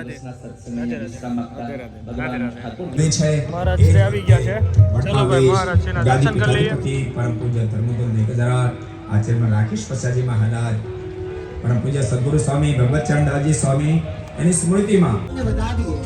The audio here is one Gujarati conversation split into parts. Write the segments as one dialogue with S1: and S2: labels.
S1: રાધે
S2: મહારાજ શ્રી આવી ગયા છે. ચલો ભાઈ મહારાજ શ્રીના દર્શન કરી લઈએ.
S3: પરમ પૂજ્ય ધર્મોદય 1008 આચરણમાં રાખીશ પસાજી મહારાજ પરમ પૂજ્ય સદગુરુ સ્વામી ભગવત ચંદાજી સ્વામી એની સ્મૃતિમાં
S1: વધાવીએ.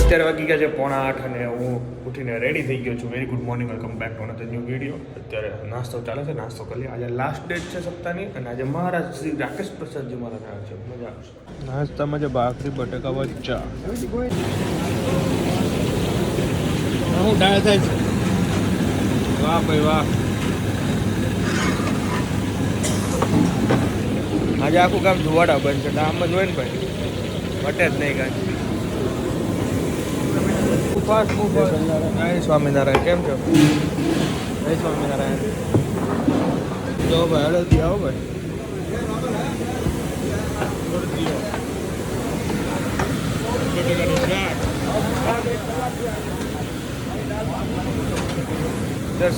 S2: અત્યારે વાગી ગયા છે 7:45 અને હું ઉઠીને રેડી થઈ ગયો છું. Very good morning, welcome back to another new video. અત્યારે નાસ્તો ચાલે છે, નાસ્તો કરી લઈએ. આજે લાસ્ટ ડેટ છે સપ્તાહની અને આજે મહારાજ શ્રી રાકેશ પ્રસાદજી મહારાજ આવ્યા છે. મજા આવશે. નાસ્તામાં જે ભાખરી બટેકા વચ્ચા હું ડાળ થાય છે. વાહ ભાઈ વાહ. આજે આખું કામ ધુવાડા બંધ છે. આમ જ હોય ને ભાઈ, વટે જ નહીં કાંઈ. જય સ્વામિનારાયણ. કેમ છો? જય સ્વામિનારાયણ. જો ભાઈ હળદી આવો ભાઈ.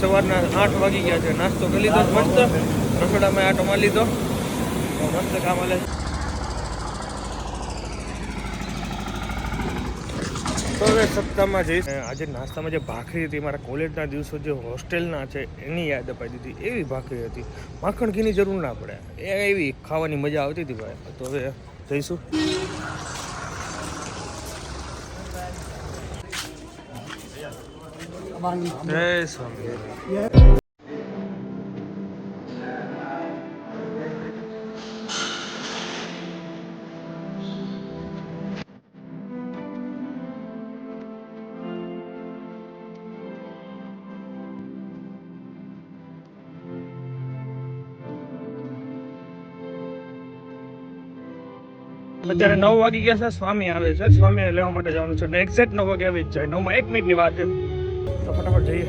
S2: સવારના 8 વાગી ગયા છે. નાસ્તો કરી લીધો મસ્ત. રસોડામાં આટો મારી લીધો. મસ્ત કામ હાલે. તો હવે સપ્તાહમાં જઈશ. આજે નાસ્તામાં જે ભાખરી હતી, મારા કોલેજના દિવસો જે હોસ્ટેલના છે એની યાદ અપાઈ દીધી. એવી ભાખરી હતી, માખણ ઘીની જરૂર ના પડે. એવી ખાવાની મજા આવતી હતી ભાઈ. તો હવે જઈશું. જય સ્વામી. અત્યારે 9 વાગી ગયા છે. સ્વામી આવે છે. સ્વામીને લેવા માટે જવાનું છે. એક્ઝેક્ટ 9 વાગે આવી જ જાય. 9 માં 1 મિનિટની વાત છે. તો ફટાફટ જઈએ.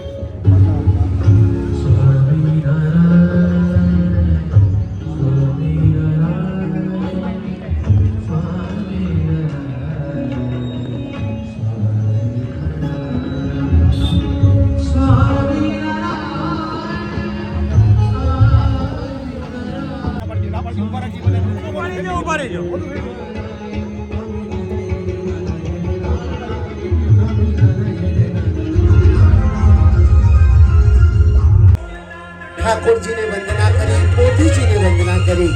S1: ઠાકોરજીને વંદના કરી, પોથીજીને વંદના કરી.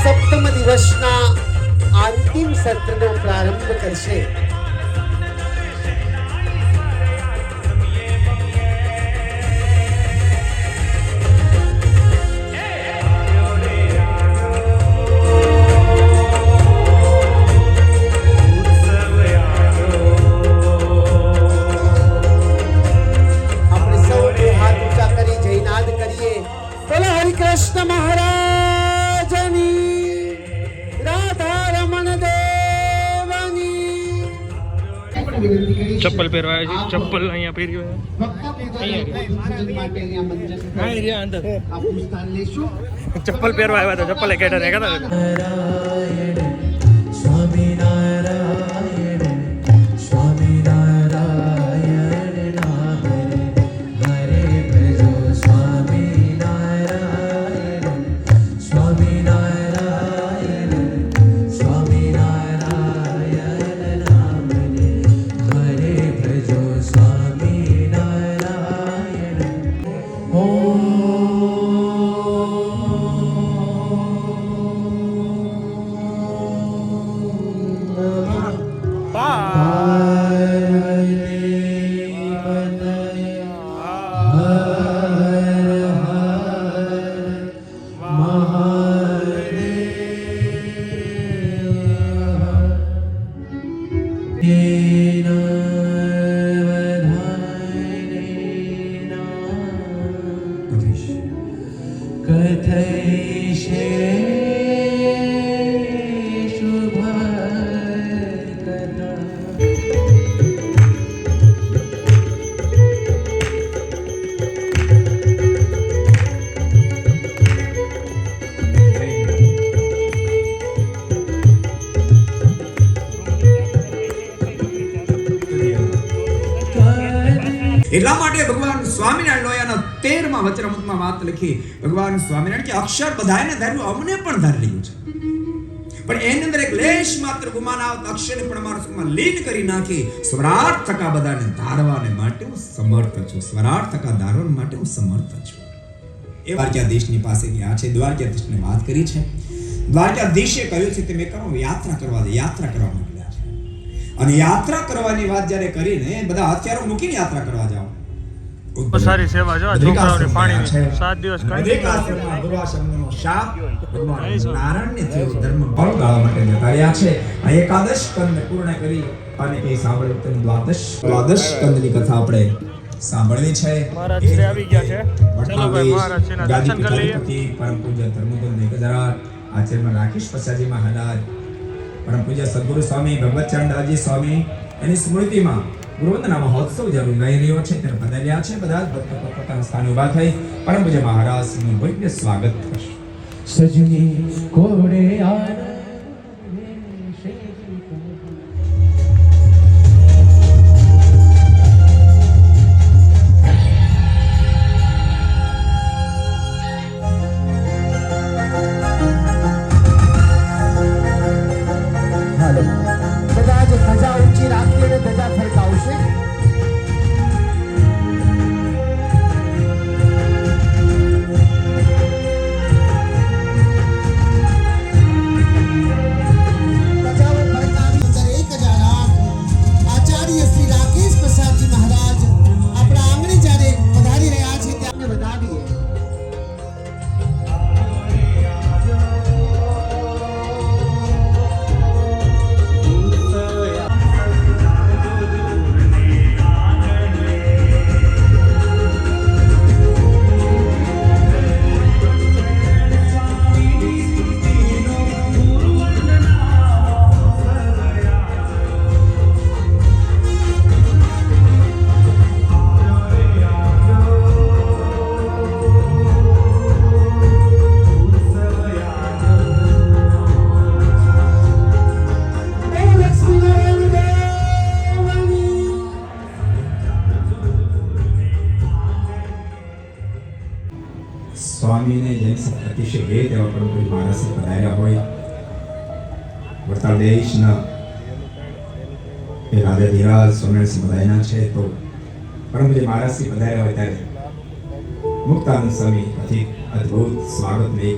S1: સપ્તમ દિવસના અંતિમ સત્રનો પ્રારંભ કરશે. કૃષ્ણ મહારાજની, રાધા રમણ દેવની.
S2: ચપ્પલ પહેરવા છે. ચપ્પલ અહીંયા પહેર્યો ચપ્પલ પહેરવા આવ્યા હતા. ચપ્પલ કેટા કહેતા
S3: એટલા માટે ભગવાન સ્વામિનારાયણ લોયાના 13માં વચનામૃતમાં વાત લખી. ભગવાન સ્વામિનારાયણ કે અક્ષર બધાને ધાર્યું, અમને પણ ધારી લીધું છે, પણ એની અંદર એક લેશ માત્ર ગુમાન આવત અક્ષરને પણ અમારા સુખમાં લીન કરી નાખી. સ્વરાર્થ થકા બધાને ધારવાને માટે હું સમર્થ છું, સ્વરાર્થ થકા ધારવા માટે હું સમર્થ છું. એ દ્વારકાધીશની પાસે ગયા છે, દ્વારકાધીશને વાત કરી છે. દ્વારકાધીશે કહ્યું છે કે મેં કહું યાત્રા કરવા દે, યાત્રા કરવા મોકલ્યા છે. અને યાત્રા કરવાની વાત જ્યારે કરીને બધા હથિયારો મૂકીને યાત્રા કરવા જાઓ.
S2: સારી સેવા જો છોકરાઓને પાણી 7 દિવસ
S3: દુર્વાસનનો શાપ ભગવાન નારાયણને થયો ધર્મ બળ ગાળવા માટે જતા રહ્યા છે. આ એકાદશ સ્કંદ પૂર્ણ કરી અને એ સાંભળ્યું તેનું દ્વાદશ સ્કંદની કથા આપણે સાંભળવી છે.
S2: મહારાજ શ્રી આવી ગયા છે. ચલો ભાઈ મહારાજ શ્રીના દર્શન કરી લઈએ.
S3: પરમ પૂજ્ય ધર્મોદય મેઘધરાટ આચાર્ય રાકેશ પસાજી મહારાજ, પરમ પૂજ્ય સદગુરુ સ્વામી ભગવતચંદાજી સ્વામી એની સ્મૃતિમાં ગુરુવંદના મહોત્સવ જરૂર લઈ રહ્યો છે, ત્યારે પધાર્યા છે. બધા જ ભક્તો પોતાના સ્થાને ઊભા થઈ પરમ પૂજ્ય મહારાજનું ભવ્ય સ્વાગત કરશે.
S1: સજની કોડે આનંદ કદાચ ધજા ઊંચી રાખીને ધજા ફરકાવશે. આચાર્ય શ્રી રાકેશ પ્રસાદજી મહારાજ આપણા આંગણે જ્યારે પધારી રહ્યા છે ત્યારે વધાવીએ.
S3: સ્વામીને જેની અતિશય હેત એવા પરમ પૂજ્ય મહારાજ પધાર્યા હોય. વડતાલ દેશના એ રાજા ધીરાજ સ્વામિનારાયણ બધાયના છે, તો પરમ પૂજ્ય મહારાજ પધાર્યા હોય ત્યારે મુક્તાનંદ સ્વામી અતિ અદ્ભુત સ્વાગત મેં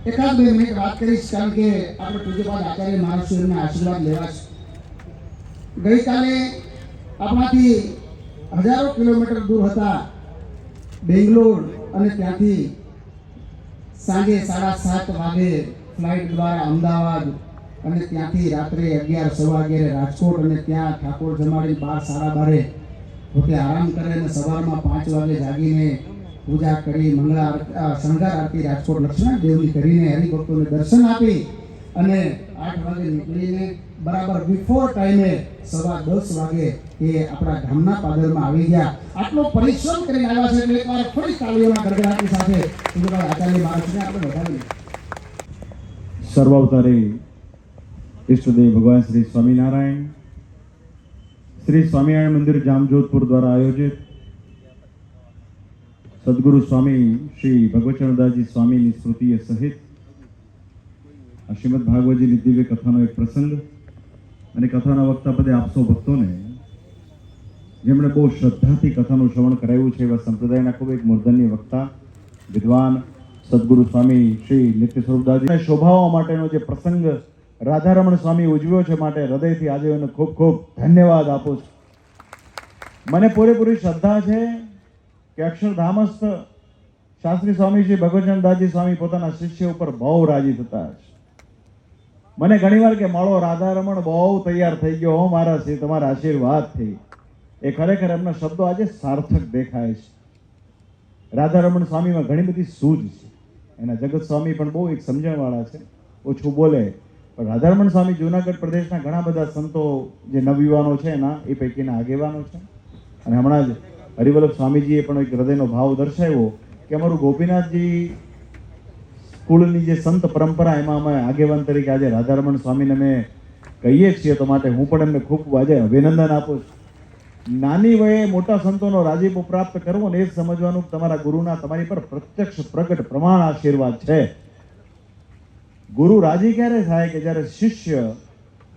S3: એકાદ બે મિનિટ વાત કરીશ, કારણ કે આપણે પૂજ્યપાદ આચાર્ય મહારાજના આશીર્વાદ લેવા છે. ગઈકાલે આપણાથી હજારો કિલોમીટર દૂર હતા બેંગ્લોર, અને ત્યાંથી સાંજે 7:30 વાગે ફ્લાઇટ દ્વારા અમદાવાદ, અને ત્યાંથી રાત્રે 11 સવા 11 રાજકોટ, અને ત્યાં ઠાકોર જમાડી 12 સાડા 12 પોતે આરામ કરે અને સવારમાં 5 વાગે જાગીને પૂજા કરી શણગાર આરતી રાજકોટ લક્ષ્મણ દેવની કરીને હરિભક્તોને દર્શન આપી અને 8 વાગે નીકળીને બરાબર બિફોર ટાઈમે 10:15 વાગે એ આપણા ગામના પાદરમાં આવી ગયા. આટલો પરિશ્રમ કરીને આવ્યા છે એટલે એકવાર ફરી તાળીઓના ગડગડાટની સાથે આચાર્ય મહારાજને આપણે વધાવીએ.
S4: સર્વાવતારી ઈષ્ટદેવ ભગવાન શ્રી સ્વામિનારાયણ શ્રી સ્વામિનારાયણ મંદિર જામજોધપુર દ્વારા આયોજિત સદગુરુ સ્વામી શ્રી ભગવતચરણદાસજી સ્વામીની સ્મૃતિએ સહિત શ્રીમદ ભાગવતજીની દિવ્ય કથાનો એક પ્રસંગ અને કથાના વક્તા પદે આપ સૌ ભક્તોને જેમણે બહુ શ્રદ્ધાથી કથાનું શ્રવણ કરાવ્યું છે એવા સંપ્રદાયના ખૂબ એક મૂર્ધન્ય વક્તા વિદ્વાન સદગુરુ સ્વામી શ્રી નિત્ય સ્વરૂપદાસજીને શોભાવવા માટેનો જે પ્રસંગ રાધારમણ સ્વામી ઉજવ્યો છે, માટે હૃદયથી આજે એને ખૂબ ખૂબ ધન્યવાદ આપું છું. મને પૂરેપૂરી શ્રદ્ધા છે કે અક્ષરધામસ્થ શાસ્ત્રી સ્વામી શ્રી ભગવચંદાસજી સ્વામી પોતાના શિષ્ય ઉપર બહુ રાજી થતા હશે. મને ઘણીવાર કે માળો રાધારમણ બહુ તૈયાર થઈ ગયો હો મારા શ્રી તમારા આશીર્વાદથી, એ ખરેખર એમના શબ્દો આજે સાર્થક દેખાય છે. રાધારમણ સ્વામીમાં ઘણી બધી સૂઝ છે. એના જગત સ્વામી પણ બહુ એક સમજણવાળા છે, ઓછું બોલે. પણ રાધારમણ સ્વામી જુનાગઢ પ્રદેશના ઘણા બધા સંતો જે નવયુવાનો છે એના એ પૈકીના આગેવાનો છે. અને હમણાં જ હરિવલ્લભ સ્વામીજીએ પણ એક હૃદયનો ભાવ દર્શાવ્યો કે અમારું ગોપીનાથજી કુળની જે સંત પરંપરા એમાં અમે આગેવાન તરીકે આજે રાધારમણ સ્વામીને અમે કહીએ છીએ, તો માટે હું પણ એમને ખૂબ આજે અભિનંદન આપું છું. નાની વયે મોટા સંતોનો રાજીપો પ્રાપ્ત કરવો ને એ જ સમજવાનું કે તમારા ગુરુના તમારી પર પ્રત્યક્ષ પ્રગટ પ્રમાણ આશીર્વાદ છે. ગુરુ રાજી ક્યારે થાય કે જ્યારે શિષ્ય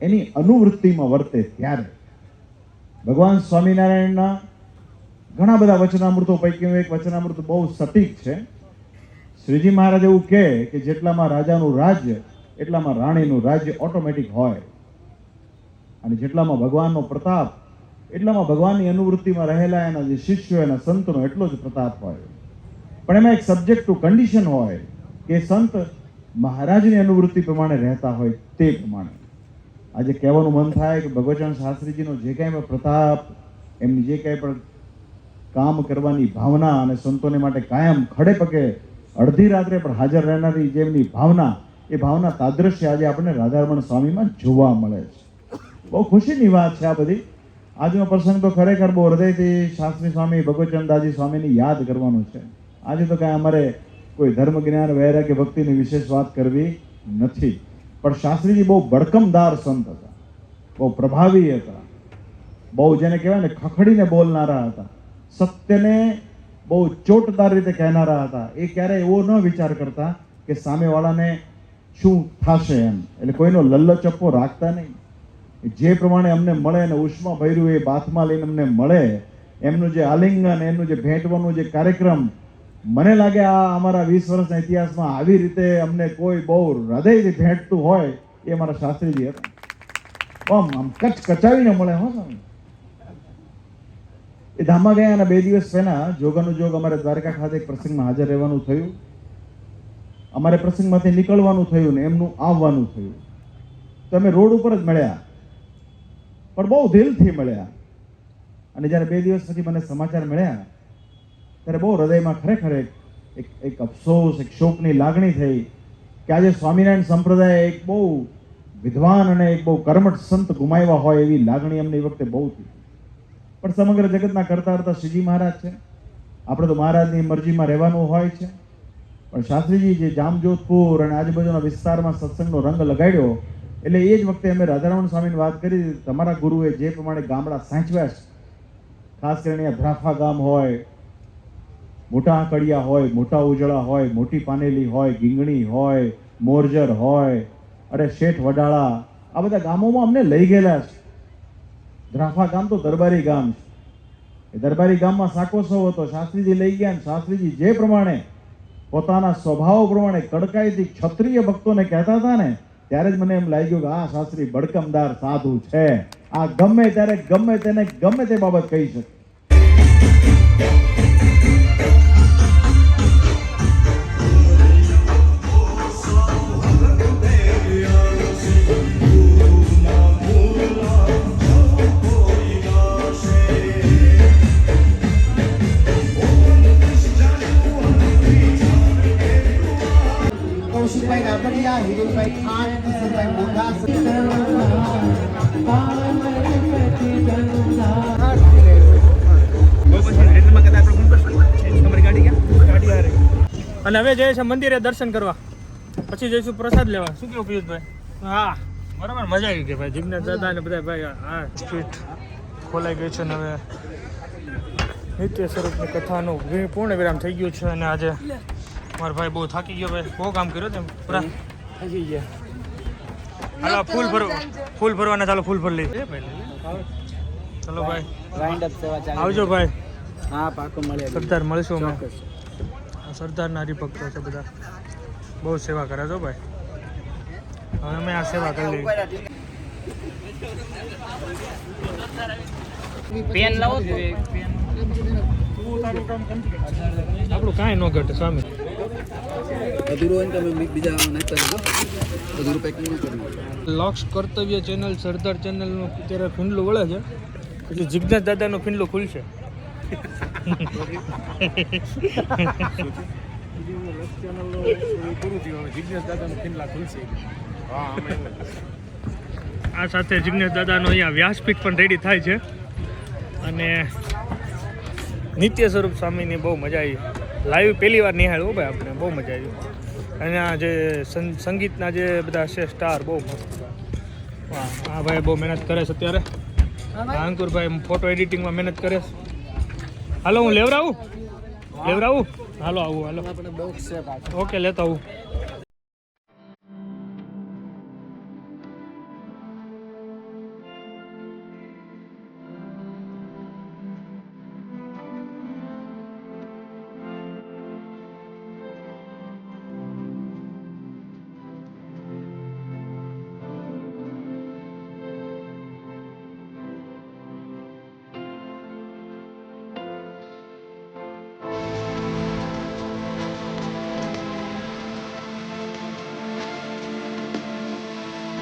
S4: એની અનુવૃત્તિમાં વર્તે ત્યારે. ભગવાન સ્વામિનારાયણના ઘણા બધા વચનામૃતો પૈકીનું એક વચનામૃત બહુ સટીક છે. શ્રીજી મહારાજ એવું કહે કે જેટલામાં રાજાનું રાજ્ય એટલામાં રાણીનું રાજ્ય ઓટોમેટિક હોય, અને જેટલામાં ભગવાનનો પ્રતાપ એટલામાં ભગવાનની અનુવૃત્તિમાં રહેલા એના જે શિષ્યો એના સંતનો એટલો જ પ્રતાપ હોય. પણ એમાં એક સબ્જેક્ટ ટુ કન્ડિશન હોય કે સંત મહારાજની અનુવૃત્તિ પ્રમાણે રહેતા હોય તે પ્રમાણે. આજે કહેવાનું મન થાય કે ભગવચન શાસ્ત્રીજીનો જે કાંઈ પણ પ્રતાપ, એમની જે કાંઈ પણ કામ કરવાની ભાવના અને સંતોને માટે કાયમ ખડે પગે અડધી રાત્રે પણ હાજર રહેનારી જેમની ભાવના, એ ભાવના તાદ્રશ્ય આજે આપણને રાધારમણ સ્વામીમાં જોવા મળે છે. બહુ ખુશીની વાત છે આ બધી. આજનો પ્રસંગ તો ખરેખર બહુ હૃદયથી શાસ્ત્રી સ્વામી ભગવચંદાસજી સ્વામીની યાદ કરવાનું છે. આજે તો કાંઈ અમારે કોઈ ધર્મ જ્ઞાન વૈરાગ્ય ભક્તિની વિશેષ વાત કરવી નથી, પણ શાસ્ત્રીજી બહુ ભડકમદાર સંત હતા, બહુ પ્રભાવી હતા, બહુ જેને કહેવાય ને ખખડીને બોલનારા હતા, સત્યને બહુ ચોટદાર રીતે કહેનારા હતા. એ ક્યારેય એવો ન વિચાર કરતા કે સામેવાળાને શું થશે એમ, એટલે કોઈનો લલ્લચપ્પો રાખતા નહીં. જે પ્રમાણે અમને મળે અને ઉષ્મા ભર્યું એ બાથમાં લઈને અમને મળે, એમનું જે આલિંગન, એમનું જે ભેટવાનું જે કાર્યક્રમ, મને લાગે આ અમારા 20 વર્ષના ઇતિહાસમાં આવી રીતે અમને કોઈ બહુ હૃદયથી ભેટતું હોય એ અમારા શાસ્ત્રીજી હતા. આમ કચકચાવીને મળે હો સ્વામી. એ ધામમાં ગયા અને 2 દિવસ પહેલા જોગાનું જોગ અમારે દ્વારકા ખાતે એક પ્રસંગમાં હાજર રહેવાનું થયું. અમારે પ્રસંગમાંથી નીકળવાનું થયું ને એમનું આવવાનું થયું. તો અમે રોડ ઉપર જ મળ્યા, પણ બહુ દિલથી મળ્યા. અને જ્યારે 2 દિવસ પછી મને સમાચાર મળ્યા ત્યારે બહુ હૃદયમાં ખરેખર એક અફસોસ, એક શોકની લાગણી થઈ કે આજે સ્વામિનારાયણ સંપ્રદાય એક બહુ વિદ્વાન અને એક બહુ કર્મઠ સંત ગુમાવ્યા હોય એવી લાગણી અમને એ વખતે બહુ થઈ. પણ સમગ્ર જગતના કરતા કરતા શ્રીજી મહારાજ છે, આપણે તો મહારાજની મરજીમાં રહેવાનું હોય છે. પણ શાસ્ત્રીજી જે જામજોધપુર અને આજુબાજુના વિસ્તારમાં સત્સંગનો રંગ લગાડ્યો, એટલે એ જ વખતે અમે રાધારમણ સ્વામીની વાત કરી. તમારા ગુરુએ જે પ્રમાણે ગામડા સાંચવ્યા છે, ખાસ કરીને ધ્રાફા ગામ હોય, મોટા આંકડિયા હોય, મોટા ઉજળા હોય, મોટી પાનેલી હોય, ગીંગણી હોય, મોરજર હોય, અરે શેઠ વડાળા, આ બધા ગામોમાં અમને લઈ ગયેલા છે. ધ્રાફા ગામ તો દરબારી ગામ છે. એ દરબારી ગામમાં સાકોત્સવ હતો, શાસ્ત્રીજી લઈ ગયા. શાસ્ત્રીજી જે પ્રમાણે પોતાના સ્વભાવ પ્રમાણે કડકાઈથી ક્ષત્રિય ભક્તોને કહેતા હતા ને, ત્યારે જ મને એમ લાગ્યું કે આ શાસ્ત્રી ભડકમદાર સાધુ છે. આ ગમે ત્યારે ગમે તેને ગમે તે બાબત કહી શકે.
S1: કૌશિકભાઈ રાબડિયા, હિરેનભાઈ ખાન, કિશનભાઈ મોઢા,
S2: અને હવે જઈએ છે મંદિરે દર્શન કરવા, પછી જઈશું પ્રસાદ લેવા. શું કેવું પિયુષભાઈ? હા બરાબર, મજા આવી ગઈ ભાઈ. જીજ્ઞાસ દાદા ને બધા ભાઈ હા સ્ટ્રીટ ખોલાઈ ગઈ છે ને હવે નિત્ય સ્વરૂપની કથાનું પૂર્ણ વિરામ થઈ ગયું છે. અને આજે મારો ભાઈ બહુ થાકી ગયો ભાઈ, બહુ કામ કર્યું તેમ પૂરા થાકી ગયા. હાલો ફૂલ ભરવાના, ચાલો ફૂલ ભર લઈ. ચલો ભાઈ આવજો ભાઈ.
S5: હા પાકું મળે.
S2: સરદાર મળીશું અમે. સરદારના હરિભક્તો છે બધા, બહુ સેવા કરે છો ભાઈ. હવે અમે આ સેવા કરી લઈએ.
S5: પેન લાવો તો
S2: આપણું કાંઈ ન ઘટે સ્વામી.
S5: અધૂરો હોય ને તમે બીજા નાખતા રહેજો. અધૂરું પેકિંગ ન કરવું.
S2: લોક્સ કર્તવ્ય ચેનલ સરદાર ચેનલનું અત્યારે ફીંડલું વળે છે, પછી જિજ્ઞાસ દાદાનું ફીંડલું ખુલશે. આ સાથે જિજ્ઞાસ દાદાનો અહીંયા વ્યાસપીઠ પણ રેડી થાય છે અને નિત્ય સ્વરૂપ સ્વામીની બહુ મજા આવી. લાઈવ પહેલી વાર નિહાળ્યું ભાઈ આપણે, બહુ મજા આવી. અને આ જે સંગીતના જે બધા છે સ્ટાર બહુ મસ્ત. વાહ, આ ભાઈ બહુ મહેનત કરે છે અત્યારે. અંકુરભાઈ ફોટો એડિટિંગમાં મહેનત કરે છે. હાલો હું લેવરાવું હાલો આવું હાલો. ઓકે લેતો આવું.